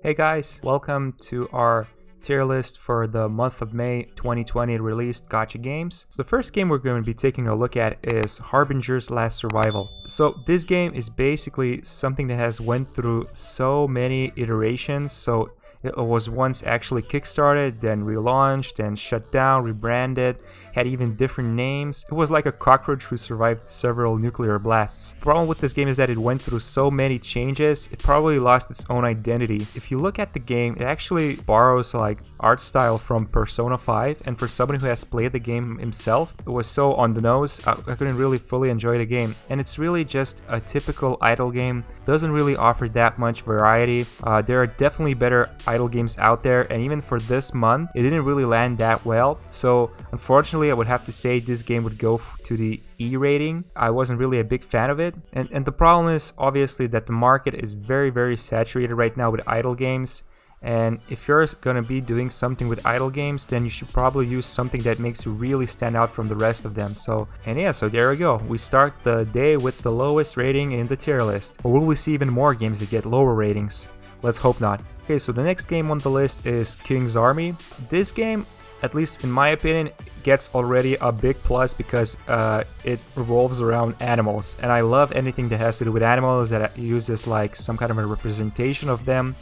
Hey guys, welcome to our tier list for the month of May 2020 released Gacha games. So the first game we're going to be taking a look at is Harbingers Last Survival. So this game is basically something that has went through so many iterations. So it was once actually kickstarted, then relaunched, then shut down, rebranded, had even different names. It was like a cockroach who survived several nuclear blasts. The problem with this game is that it went through so many changes, it probably lost its own identity. If you look at the game, it actually borrows like art style from Persona 5, and for somebody who has played the game himself, it was so on the nose, I couldn't really fully enjoy the game. And it's really just a typical idle game, doesn't really offer that much variety. There are definitely better idle games out there, and even for this month, it didn't really land that well. So unfortunately, I would have to say this game would go to the E rating. I wasn't really a big fan of it. And the problem is obviously that the market is very saturated right now with idle games. And if you're going to be doing something with idle games, then you should probably use something that makes you really stand out from the rest of them. So there we go. We start the day with the lowest rating in the tier list. Or will we see even more games that get lower ratings? Let's hope not. Okay, so the next game on the list is King's Army. This game, at least in my opinion, gets already a big plus because it revolves around animals. And I love anything that has to do with animals, that uses like some kind of a representation of them.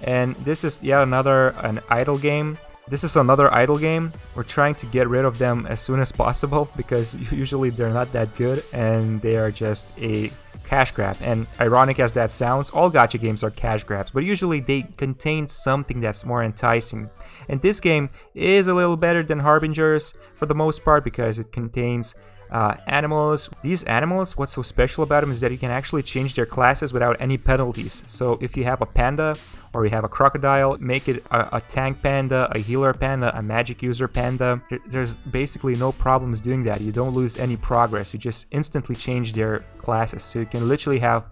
And this is yet another idle game. This is another idle game. We're trying to get rid of them as soon as possible because usually they're not that good and they are just a cash grab. And ironic as that sounds, all gacha games are cash grabs, but usually they contain something that's more enticing. And this game is a little better than Harbingers for the most part because it contains animals. These animals, what's so special about them is that you can actually change their classes without any penalties. So if you have a panda or you have a crocodile, make it a tank panda, a healer panda, a magic user panda. There's basically no problems doing that. You don't lose any progress. You just instantly change their classes. So you can literally have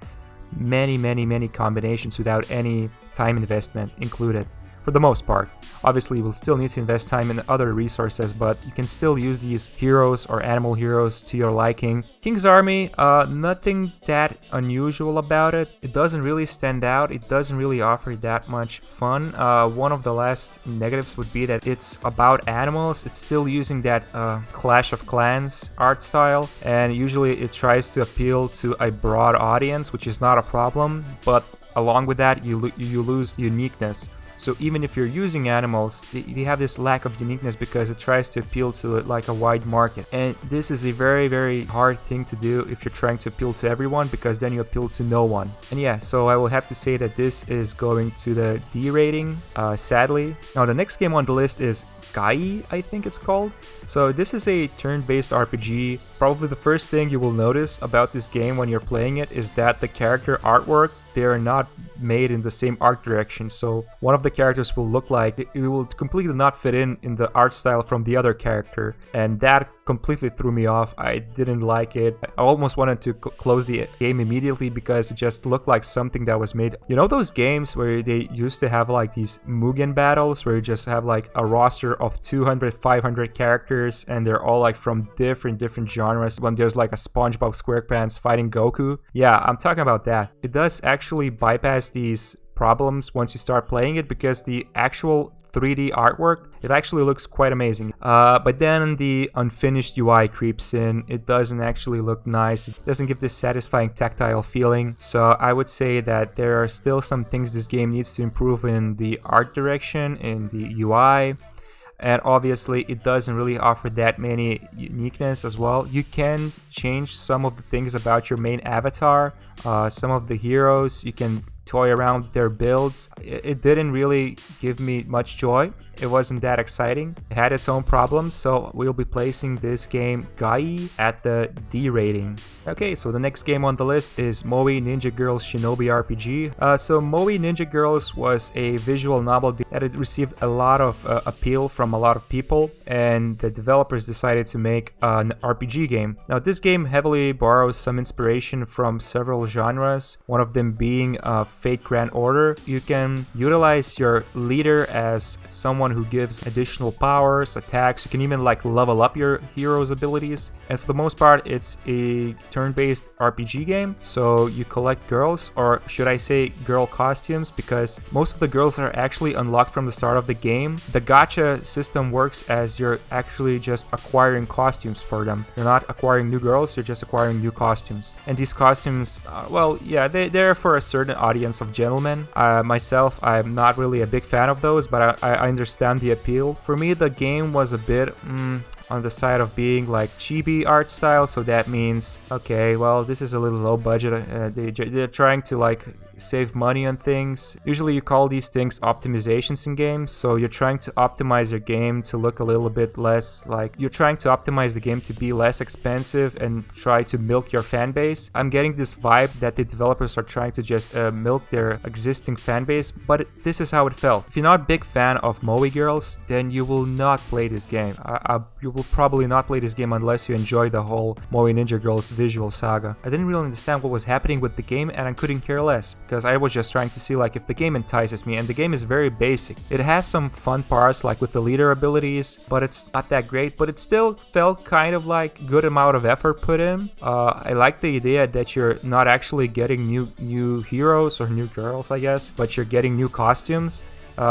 many combinations without any time investment included. For the most part. Obviously, you will still need to invest time in other resources, but you can still use these heroes or animal heroes to your liking. King's Army, nothing that unusual about it. It doesn't really stand out. It doesn't really offer that much fun. One of the last negatives would be that it's about animals. It's still using that Clash of Clans art style, and usually it tries to appeal to a broad audience, which is not a problem, but along with that, you lose uniqueness. So even if you're using animals, they have this lack of uniqueness because it tries to appeal to like a wide market. And this is a very hard thing to do if you're trying to appeal to everyone, because then you appeal to no one. And yeah, so I will have to say that this is going to the D rating, sadly. Now the next game on the list is Gyee, I think it's called. So this is a turn-based RPG. Probably the first thing you will notice about this game when you're playing it is that the character artwork, they are not made in the same art direction. So one of the characters will look like it will completely not fit in the art style from the other character, and that completely threw me off. I didn't like it. I almost wanted to close the game immediately because it just looked like something that was made. You know those games where they used to have like these Mugen battles where you just have like a roster of 200, 500 characters and they're all like from different genres. When there's like a SpongeBob SquarePants fighting Goku. Yeah, I'm talking about that. It does actually bypass these problems once you start playing it because the actual 3D artwork, it actually looks quite amazing. But then the unfinished UI creeps in. It doesn't actually look nice. It doesn't give this satisfying tactile feeling. So I would say that there are still some things this game needs to improve in the art direction, in the UI. And obviously it doesn't really offer that many uniqueness as well. You can change some of the things about your main avatar, some of the heroes. You can toy around with their builds. It didn't really give me much joy. It wasn't that exciting. It had its own problems, so we'll be placing this game Gyee at the D rating. Okay, so the next game on the list is Moe Ninja Girls Shinobi RPG. So Moe Ninja Girls was a visual novel that it received a lot of appeal from a lot of people, and the developers decided to make an RPG game. Now this game heavily borrows some inspiration from several genres, one of them being Fate Grand Order. You can utilize your leader as someone who gives additional powers, attacks. You can even like level up your hero's abilities. And for the most part, it's a turn-based RPG game. So you collect girls, or should I say girl costumes, because most of the girls are actually unlocked from the start of the game. The gacha system works as you're actually just acquiring costumes for them. You're not acquiring new girls, you're just acquiring new costumes. And these costumes, well, yeah, they're for a certain audience of gentlemen. Myself, I'm not really a big fan of those, but I understand the appeal. For me, the game was a bit on the side of being like chibi art style, so that means, okay, well, this is a little low budget. They're trying to like save money on things. Usually you call these things optimizations in games, so you're trying to optimize your game to look a little bit less like, you're trying to optimize the game to be less expensive and try to milk your fan base. I'm getting this vibe that the developers are trying to just milk their existing fan base, but this is how it felt. If you're not a big fan of moe girls, then you will not play this game. You will probably not play this game unless you enjoy the whole moe ninja girls visual saga. I didn't really understand what was happening with the game, and I couldn't care less, because I was just trying to see like if the game entices me, and the game is very basic. It has some fun parts like with the leader abilities, but it's not that great, but it still felt kind of like good amount of effort put in. I like the idea that you're not actually getting new heroes or new girls, I guess, but you're getting new costumes.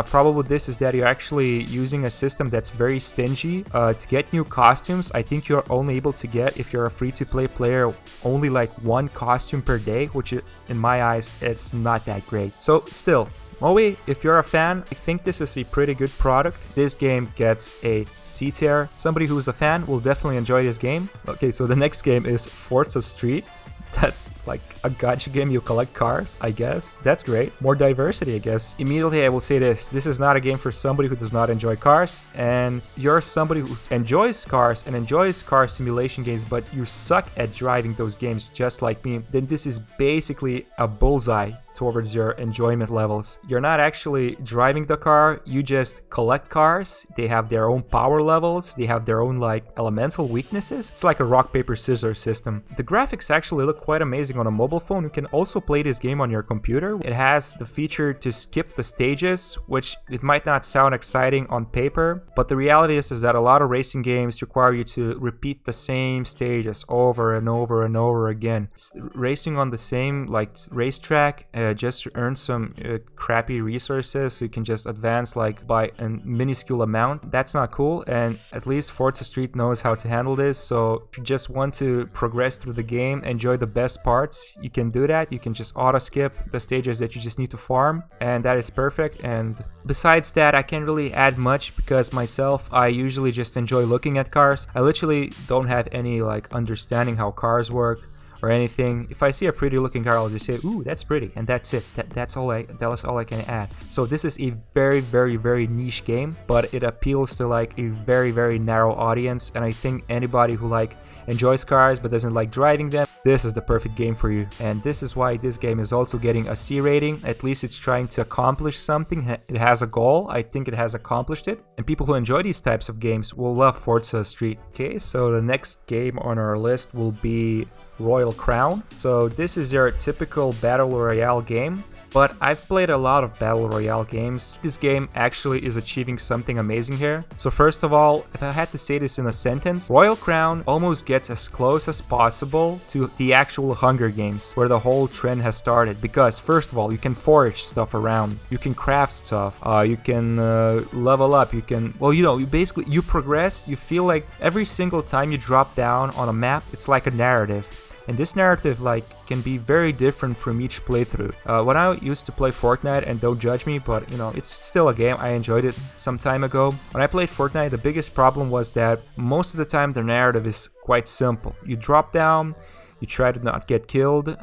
Problem with this is that you're actually using a system that's very stingy. To get new costumes, I think you're only able to get, if you're a free-to-play player, only like one costume per day, which in my eyes, it's not that great. So still, moe, if you're a fan, I think this is a pretty good product. This game gets a C tier. Somebody who's a fan will definitely enjoy this game. Okay, so the next game is Forza Street. That's like a gacha game, you collect cars, I guess. That's great. More diversity, I guess. Immediately I will say this is not a game for somebody who does not enjoy cars, and you're somebody who enjoys cars and enjoys car simulation games, but you suck at driving those games just like me, then this is basically a bullseye towards your enjoyment levels. You're not actually driving the car, you just collect cars. They have their own power levels, they have their own like elemental weaknesses. It's like a rock paper scissors system. The graphics actually look quite amazing on a mobile phone. You can also play this game on your computer. It has the feature to skip the stages, which it might not sound exciting on paper, but the reality is that a lot of racing games require you to repeat the same stages over and over and over again. Racing on the same like racetrack just earn some crappy resources, so you can just advance like by a minuscule amount. That's not cool, and at least Forza Street knows how to handle this. So if you just want to progress through the game, enjoy the best parts, you can do that. You can just auto skip the stages that you just need to farm, and that is perfect. And besides that, I can't really add much, because myself, I usually just enjoy looking at cars. I literally don't have any like understanding how cars work or anything. If I see a pretty looking car, I'll just say, ooh, that's pretty, and that's it. That's all I can add. So this is a very, very, very niche game, but it appeals to like a very, very narrow audience, and I think anybody who like enjoys cars but doesn't like driving them, this is the perfect game for you. And this is why this game is also getting a C rating. At least it's trying to accomplish something. It has a goal. I think it has accomplished it, and people who enjoy these types of games will love Forza Street. Okay, so the next game on our list will be Royal Crown. So this is your typical battle royale game, but I've played a lot of battle royale games. This game actually is achieving something amazing here. So first of all, if I had to say this in a sentence, Royal Crown almost gets as close as possible to the actual Hunger Games, where the whole trend has started. Because first of all, you can forage stuff around, you can craft stuff, you can level up, you can, well, you know, you progress. You feel like every single time you drop down on a map, it's like a narrative. And this narrative like can be very different from each playthrough. When I used to play Fortnite, and don't judge me, but you know, it's still a game, I enjoyed it some time ago. When I played Fortnite, the biggest problem was that most of the time the narrative is quite simple. You drop down, you try to not get killed,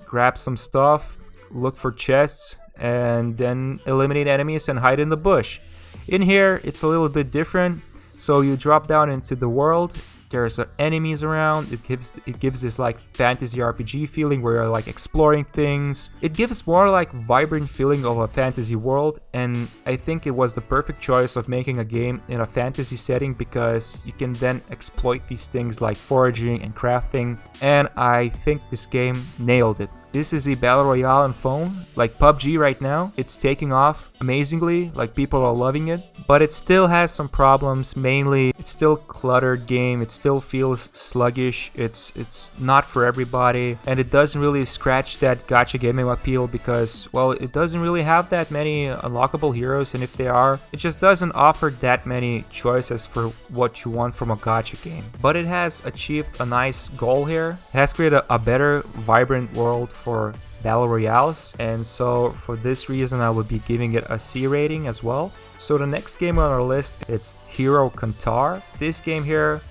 grab some stuff, look for chests, and then eliminate enemies and hide in the bush. In here, it's a little bit different. So you drop down into the world, there's enemies around, it gives this like fantasy RPG feeling where you're like exploring things. It gives more like vibrant feeling of a fantasy world, and I think it was the perfect choice of making a game in a fantasy setting, because you can then exploit these things like foraging and crafting, and I think this game nailed it. this is a battle royale on phone, like PUBG right now. It's taking off amazingly, like people are loving it, but it still has some problems. Mainly, it's still cluttered game. It still feels sluggish. It's not for everybody, and it doesn't really scratch that gacha gaming appeal because, well, it doesn't really have that many unlockable heroes, and if they are, it just doesn't offer that many choices for what you want from a gacha game. But it has achieved a nice goal here. It has created a better, vibrant world for battle royales, and so for this reason I would be giving it a C rating as well. So the next game on our list, it's Hero Cantare. This game here,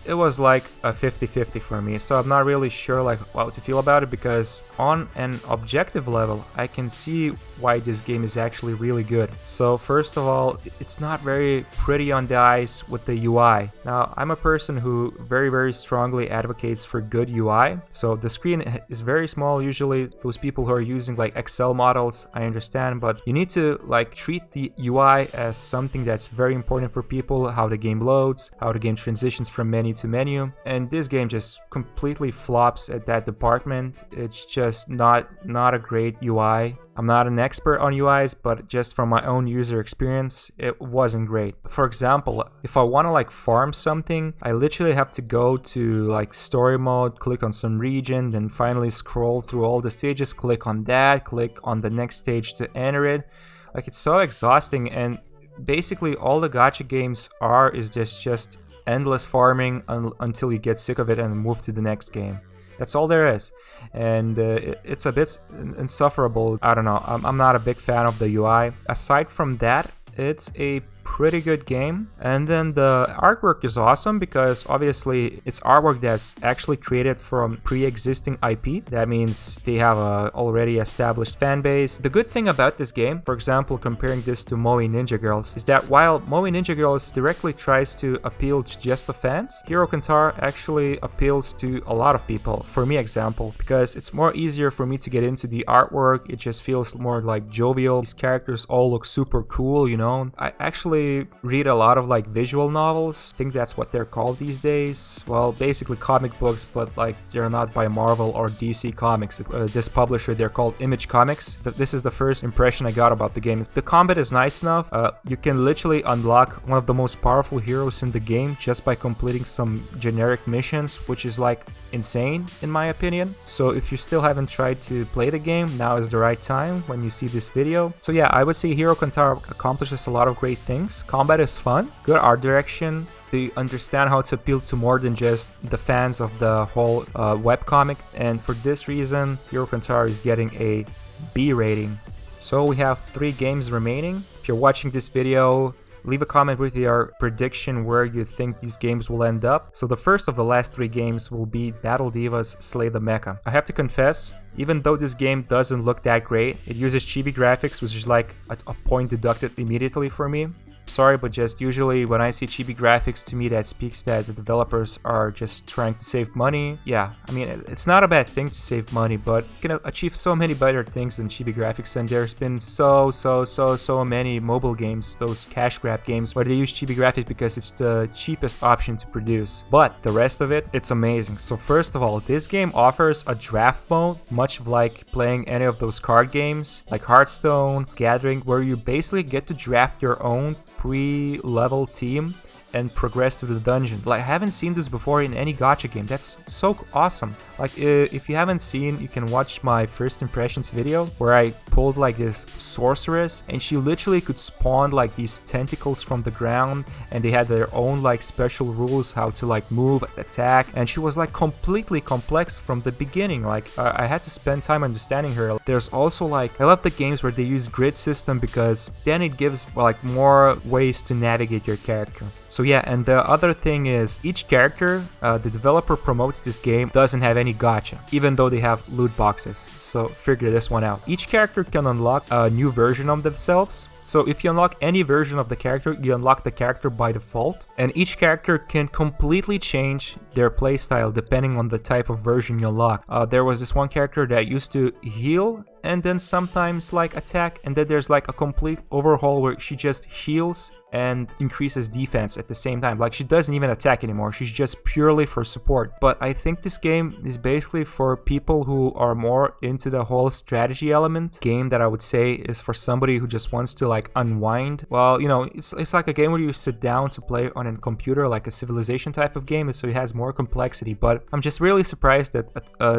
it was like a 50-50 for me, so I'm not really sure like what to feel about it, because on an objective level I can see why this game is actually really good. So first of all, it's not very pretty on the eyes with the UI. Now, I'm a person who very strongly advocates for good UI. So the screen is very small. Usually those people who are using like Excel models, I understand, but you need to like treat the UI as something that's very important for people, how the game loads, how the game transitions from menu to menu. And this game just completely flops at that department. It's just not a great UI. I'm not an expert on UIs, but just from my own user experience, it wasn't great. For example, if I want to like farm something, I literally have to go to like story mode, click on some region, then finally scroll through all the stages, click on that, click on the next stage to enter it. Like, it's so exhausting, and basically all the gacha games is just endless farming until you get sick of it and move to the next game. That's all there is, and it's a bit insufferable. I don't know, I'm not a big fan of the UI. Aside from that, it's a pretty good game. And then the artwork is awesome because obviously it's artwork that's actually created from pre-existing IP. That means they have a already established fan base. The good thing about this game, for example, comparing this to Moe Ninja Girls, is that while Moe Ninja Girls directly tries to appeal to just the fans, Hero Cantare actually appeals to a lot of people. For me, example, because it's more easier for me to get into the artwork. It just feels more like jovial. These characters all look super cool, you know. I actually read a lot of like visual novels. I think that's what they're called these days. Well, basically comic books, but like they're not by Marvel or DC Comics. This publisher, they're called Image Comics. This is the first impression I got about the game. The combat is nice enough. You can literally unlock one of the most powerful heroes in the game just by completing some generic missions, which is like insane in my opinion. So if you still haven't tried to play the game, now is the right time when you see this video. So yeah, I would say Hero Cantare accomplishes a lot of great things. Combat is fun, good art direction. They understand how to appeal to more than just the fans of the whole webcomic, and for this reason, Hero Cantare is getting a B rating. So we have 3 games remaining. If you're watching this video, leave a comment with your prediction where you think these games will end up. So the first of the last 3 games will be Battle Divas Slay the Mecha. I have to confess, even though this game doesn't look that great, it uses chibi graphics, which is like a point deducted immediately for me. Sorry, but just usually when I see chibi graphics, to me that speaks that the developers are just trying to save money. Yeah, I mean, it's not a bad thing to save money, but you can achieve so many better things than chibi graphics, and there's been so many mobile games, those cash grab games, where they use chibi graphics because it's the cheapest option to produce. But the rest of it, it's amazing. So first of all, this game offers a draft mode, much like playing any of those card games, like Hearthstone, Gathering, where you basically get to draft your own pre-level team and progress to the dungeon. Like, I haven't seen this before in any gacha game. That's so awesome. Like, if you haven't seen, you can watch my first impressions video where I pulled like this sorceress, and she literally could spawn like these tentacles from the ground, and they had their own like special rules how to like move, attack, and she was like completely complex from the beginning. Like, I had to spend time understanding her. There's also like, I love the games where they use grid system because then it gives like more ways to navigate your character. So yeah, and the other thing is each character the developer promotes this game doesn't have any gacha, even though they have loot boxes. So figure this one out. Each character can unlock a new version of themselves. So if you unlock any version of the character, you unlock the character by default, and each character can completely change their playstyle depending on the type of version you unlock. There was this one character that used to heal and then sometimes like attack, and then there's like a complete overhaul where she just heals and increases defense at the same time. Like she doesn't even attack anymore, she's just purely for support. But I think this game is basically for people who are more into the whole strategy element. Game that I would say is for somebody who just wants to like unwind. Well, you know, it's like a game where you sit down to play on a computer, like a Civilization type of game, so it has more complexity. But I'm just really surprised that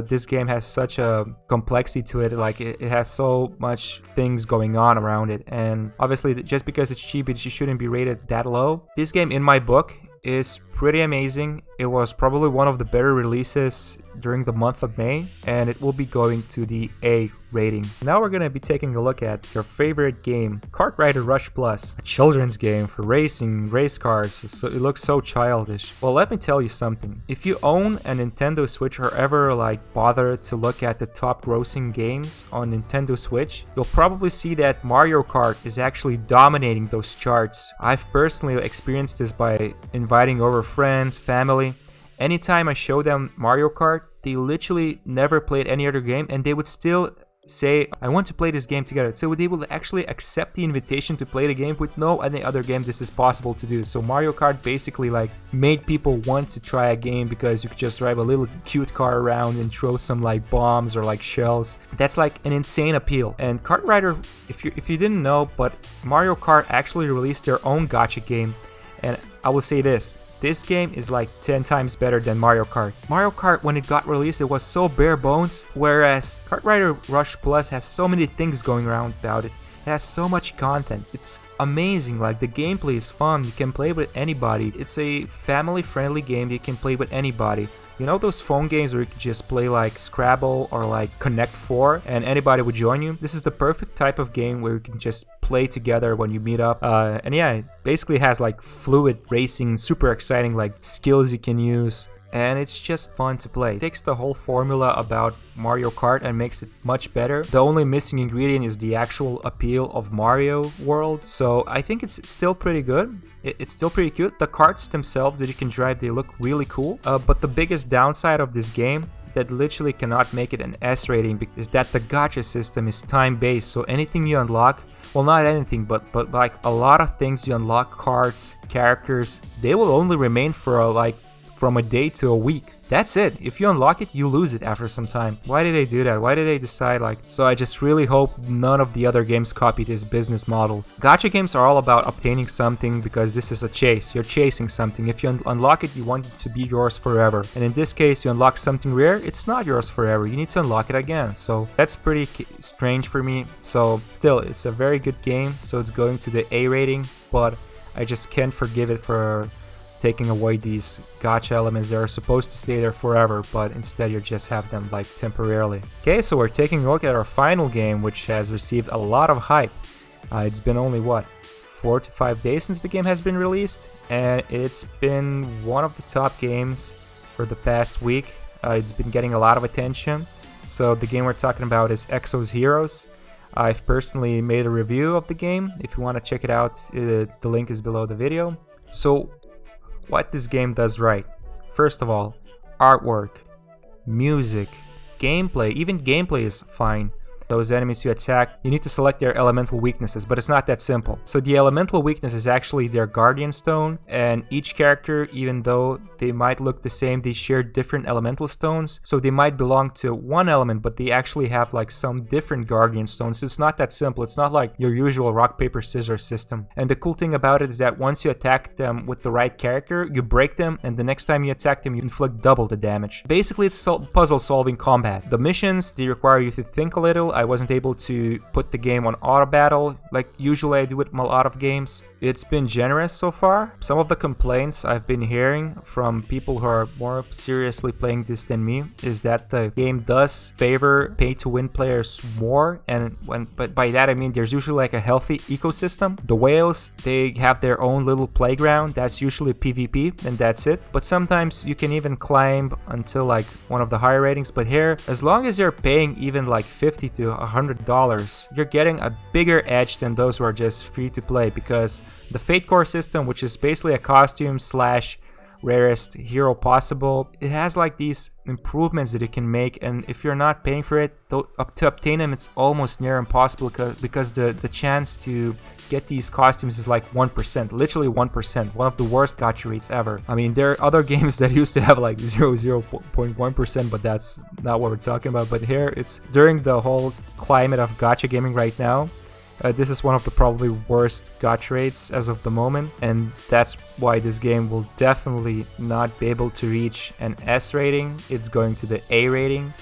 this game has such a complexity to it. Like it has so much things going on around it, and obviously just because it's cheap, it shouldn't be rated that low. This game, in my book, is pretty amazing. It was probably one of the better releases during the month of May, and it will be going to the A rating. Now we're gonna be taking a look at your favorite game, KartRider Rush Plus, a children's game for racing race cars. It looks so childish. Well, let me tell you something. If you own a Nintendo Switch or ever like bother to look at the top grossing games on Nintendo Switch, you'll probably see that Mario Kart is actually dominating those charts. I've personally experienced this by inviting over friends, family. Anytime I show them Mario Kart, they literally never played any other game, and they would still say, I want to play this game together. So they will actually accept the invitation to play the game. With no any other game this is possible to do. So Mario Kart basically like made people want to try a game because you could just drive a little cute car around and throw some like bombs or like shells. That's like an insane appeal. And KartRider, if you didn't know, but Mario Kart actually released their own gacha game, and I will say this game is like 10 times better than Mario Kart. Mario Kart, when it got released, it was so bare bones, whereas KartRider Rush Plus has so many things going around about it. It has so much content. It's amazing. Like the gameplay is fun. You can play with anybody. It's a family-friendly game. You can play with anybody. You know those phone games where you can just play like Scrabble or like Connect 4 and anybody would join you? This is the perfect type of game where you can just play together when you meet up. And yeah, it basically has like fluid racing, super exciting like skills you can use. And it's just fun to play. It takes the whole formula about Mario Kart and makes it much better. The only missing ingredient is the actual appeal of Mario World. So I think it's still pretty good. It's still pretty cute. The karts themselves that you can drive, they look really cool. But the biggest downside of this game that literally cannot make it an S rating is that the gacha system is time-based. So anything you unlock, well, not anything, but like a lot of things you unlock, cards, characters, they will only remain for from a day to a week. That's it. If you unlock it, you lose it after some time. Why did they do that? Why did they decide like... So I just really hope none of the other games copy this business model. Gacha games are all about obtaining something because this is a chase. You're chasing something. If you unlock it, you want it to be yours forever. And in this case, you unlock something rare, it's not yours forever. You need to unlock it again. So that's pretty strange for me. So still, it's a very good game. So it's going to the A rating, but I just can't forgive it for taking away these gacha elements that are supposed to stay there forever, but instead you just have them like temporarily. Okay, so we're taking a look at our final game, which has received a lot of hype. It's been only what, 4 to 5 days since the game has been released, and it's been one of the top games for the past week. It's been getting a lot of attention. So the game we're talking about is Exos Heroes. I've personally made a review of the game. If you want to check it out, the link is below the video. So what this game does right. First of all, artwork, music, gameplay. Even gameplay is fine. Those enemies you attack, you need to select their elemental weaknesses, but it's not that simple. So the elemental weakness is actually their guardian stone, and each character, even though they might look the same, they share different elemental stones. So they might belong to one element, but they actually have like some different guardian stones. So it's not that simple. It's not like your usual rock, paper, scissors system. And the cool thing about it is that once you attack them with the right character, you break them, and the next time you attack them, you inflict double the damage. Basically, it's puzzle solving combat. The missions, they require you to think a little. I wasn't able to put the game on auto battle like usually I do with a lot of games. It's been generous so far. Some of the complaints I've been hearing from people who are more seriously playing this than me is that the game does favor pay-to-win players more, but by that I mean there's usually like a healthy ecosystem. The whales, they have their own little playground. That's usually PvP, and that's it. But sometimes you can even climb until like one of the higher ratings. But here, as long as you're paying even like $50 to $100, you're getting a bigger edge than those who are just free to play, because the Fate Core system, which is basically a costume slash rarest hero possible. It has like these improvements that you can make, and if you're not paying for it, to obtain them, it's almost near impossible because the chance to get these costumes is like 1%, literally 1%, one of the worst gacha rates ever. I mean, there are other games that used to have like 0.1%, but that's not what we're talking about. But here, it's during the whole climate of gacha gaming right now, this is one of the probably worst gacha rates as of the moment, and that's why this game will definitely not be able to reach an S rating. It's going to the A rating.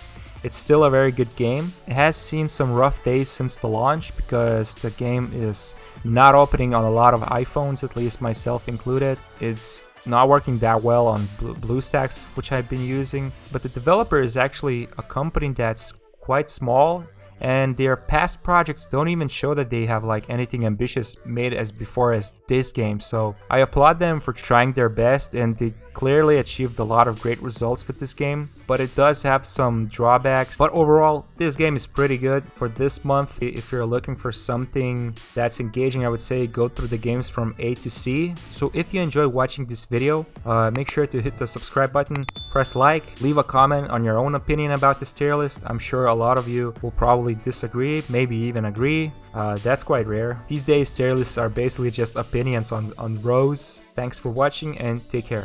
It's still a very good game. It has seen some rough days since the launch because the game is not opening on a lot of iPhones, at least myself included. It's not working that well on BlueStacks, which I've been using, but the developer is actually a company that's quite small, and their past projects don't even show that they have like anything ambitious made as before as this game. So I applaud them for trying their best, and they clearly achieved a lot of great results with this game, but it does have some drawbacks. But overall, this game is pretty good for this month. If you're looking for something that's engaging, I would say go through the games from A to C. So if you enjoy watching this video, make sure to hit the subscribe button, press like, leave a comment on your own opinion about this tier list. I'm sure a lot of you will probably disagree, maybe even agree. That's quite rare. These days, tier lists are basically just opinions on rows. Thanks for watching and take care.